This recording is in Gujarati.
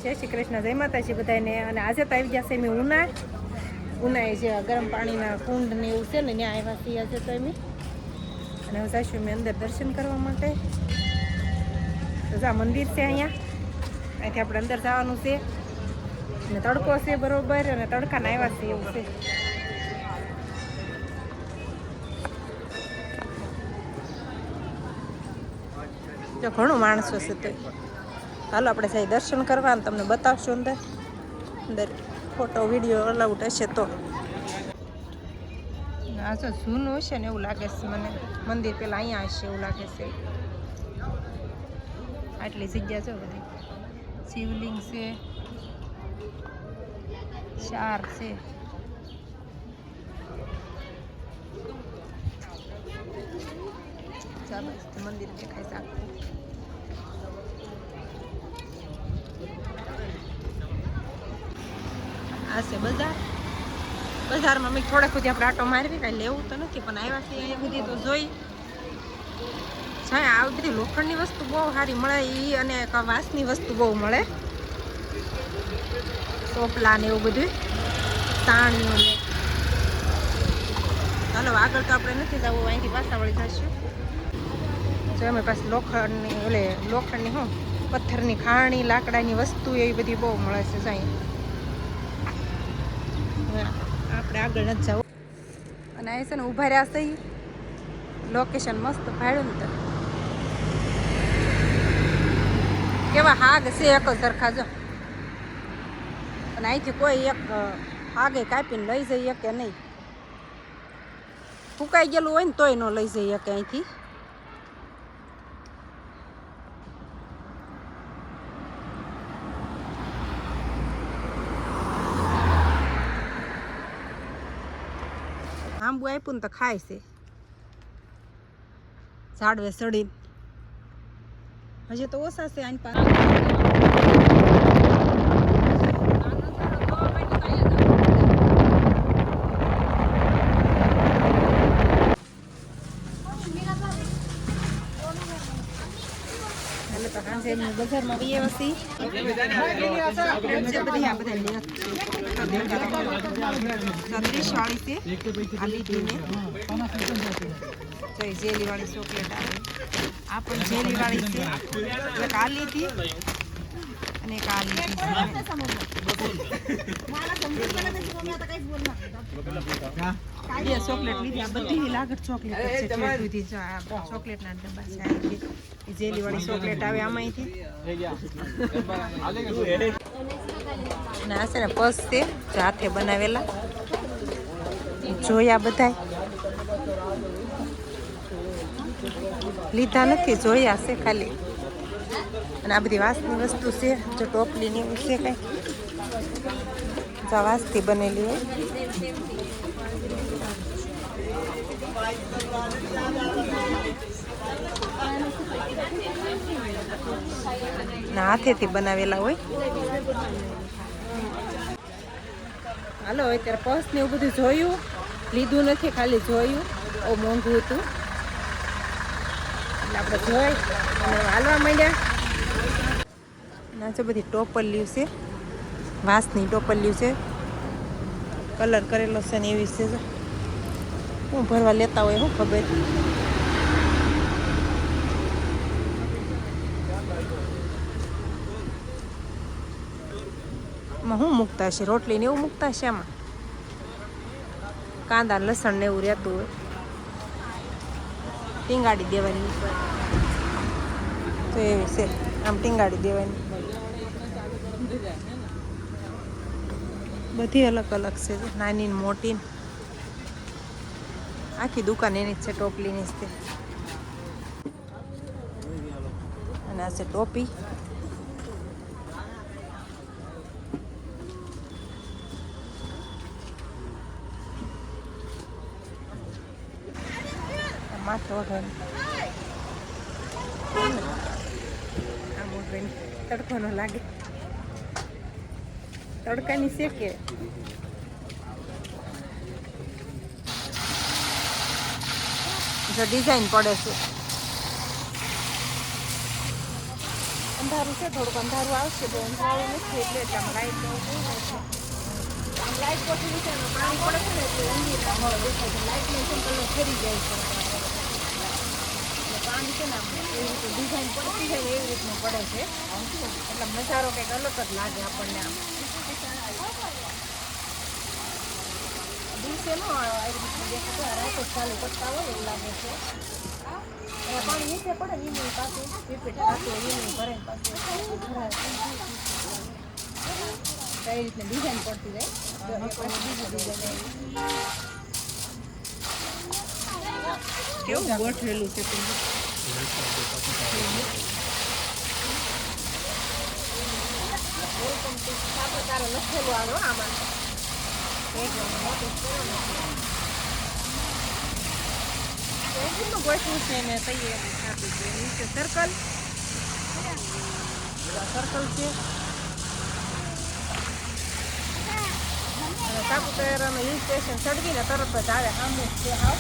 જય શ્રી કૃષ્ણ, જય માતાજી બધાને. અને આજે તો આવી ગયા છે મેં ઉનાએ જે ગરમ પાણીના કુંડ ને એવું છે ને ત્યાં આવ્યા છીએ આજે તો અમે. અને હવે જઈશું મેં અંદર દર્શન કરવા માટે. તો આ મંદિર છે અહીંયા, અહીંથી આપણે અંદર જવાનું છે. અને તડકો છે બરોબર, અને તડકાના આવ્યા છે એવું છે. જો ઘણું માણસો છે તો હાલો આપણે જઈ દર્શન કરવા અને તમને બતાવશું અંદર ફોટો વિડીયો અલાઉડ હશે તો. આ જો જૂનું હશે ને એવું લાગે છે મને, મંદિર પેલા અહીંયા હશે એવું લાગે છે. આટલી જગ્યા જો બધી શિવલિંગ છે, 4 છે. મંદિર દેખાય છે આખું. આ છે બજારમાં મેં થોડાક સુધી આપણે આટો મારવી, કાંઈ લેવું તો નથી પણ આવ્યા છે અહીંયા બધી તો જોઈ જાય. આવી બધી લોખંડની વસ્તુ બહુ સારી મળે એ, અને વાંસની વસ્તુ બહુ મળે, સોપલા ને એવું બધું, સાણીઓ ને. ચાલો આગળ તો આપણે નથી જવું, અહીંથી પાછા વળી જઈશું. જો અમે પાસે લોખંડની શું પથ્થરની ખાણી, લાકડાની વસ્તુ એવી બધી બહુ મળે છે સાંઈ. આપણે આગળ નથી જવું. અને અહીં છે ને ઊભા રહ્યા છે, લોકેશન મસ્ત ભાડ્યું ને. તો કેવા હાગ છે એક સરખા જો. અને અહીંથી કોઈ એક હાગે કાપીને લઈ જઈએ કે નહીં, ફૂંકાઈ ગયેલું હોય ને તોય ન લઈ જઈએ કે અહીંથી. આંબુ આપ્યું ને તો ખાય છે ઝાડવે ચડીને. હજી તો ઓછા છે આની પાસે. બજારમાં બી વસી વાળી છે આ લીધી ને જેલી વાળી ચોકલેટ આવે, આ પણ જેલી વાળી છે. એક આ લીધી અને એક આ લીધી. બે ચોકલેટ લીધી, આ બધી લાગત ચોકલેટ છે. ચોકલેટના ડબ્બા છે, જેલી વાળી ચોકલેટ આવે આમાંથી. અને આ છે ને પર્સ છે હાથે બનાવેલા, જોયા બધાય, લીધા નથી, જોયા છે ખાલી. અને આ બધી વાંસની વસ્તુ છે, જો ટોપલીની એવું છે કંઈ, જો વાંસથી બનેલી હોય. ના હાથેથી બનાવેલા હોય. હાલો અત્યારે પર્સ ને એવું બધું જોયું, લીધું નથી, ખાલી જોયું. બહુ મોંઘું હતું એટલે આપણે જોઈ અને હાલવા માંડ્યા. ના છે બધી ટોપલીઓ છે, વાંસની ટોપલીઓ છે, કલર કરેલો છે ને એવી છે. શું ભરવા લેતા હોય શું ખબર. એમાં શું મૂકતા હશે, રોટલી ને એવું મૂકતા હશે આમાં, કાંદા લસણ ને એવું રહેતું હોય. ટીંગાડી દેવાની તો એવી છે, આમ ટીંગાડી દેવાની. બધી અલગ અલગ છે, નાની ને મોટી. આખી દુકાન એની જ છે, ટોપલીની જ છે. અને આ છે ટોપી. માથે ઓઢવાની, આમ ઓઢવાની, તડકો ન લાગે. તડકાની છે કે જો ડિઝાઇન પડે છે. અંધારું છે, થોડુંક અંધારું આવશે, બહુ અંધારું નથી એટલે આમ લાઈટ બહુ હોય છે. આમ લાઈટ ગોઠવી છે ને પાણી પડે છે ને એટલે ઊંઘી ના મળે દેખાય છે. લાઈટનો છે કલર ફરી જાય છે એટલે પાણી છે ને આમ એવી રીતે ડિઝાઇન પડતી જાય એવી રીતનું પડે છે એટલે નજારો કંઈક અલગ જ લાગે આપણને. આમ દિવસે નો આવી રીતનું દેખાતું, રાતે જ ચાલુ કરતા હોય એવું લાગે છે. પાણી નીચે પડે ને એની પાછું રિપીટ થતું હોય એની ભરે પાછું કઈ રીતની ડિઝાઇન પડતી જાય. કેવું ગોઠવેલું છે તારે લખેલું આવે આમાં ગોઠવું છે ને તૈયારી થતી છે. નીચે સર્કલ છે અને સાપુતારાનું હિલ સ્ટેશન ચડવીને તરત જ આવે સામે છે હાવ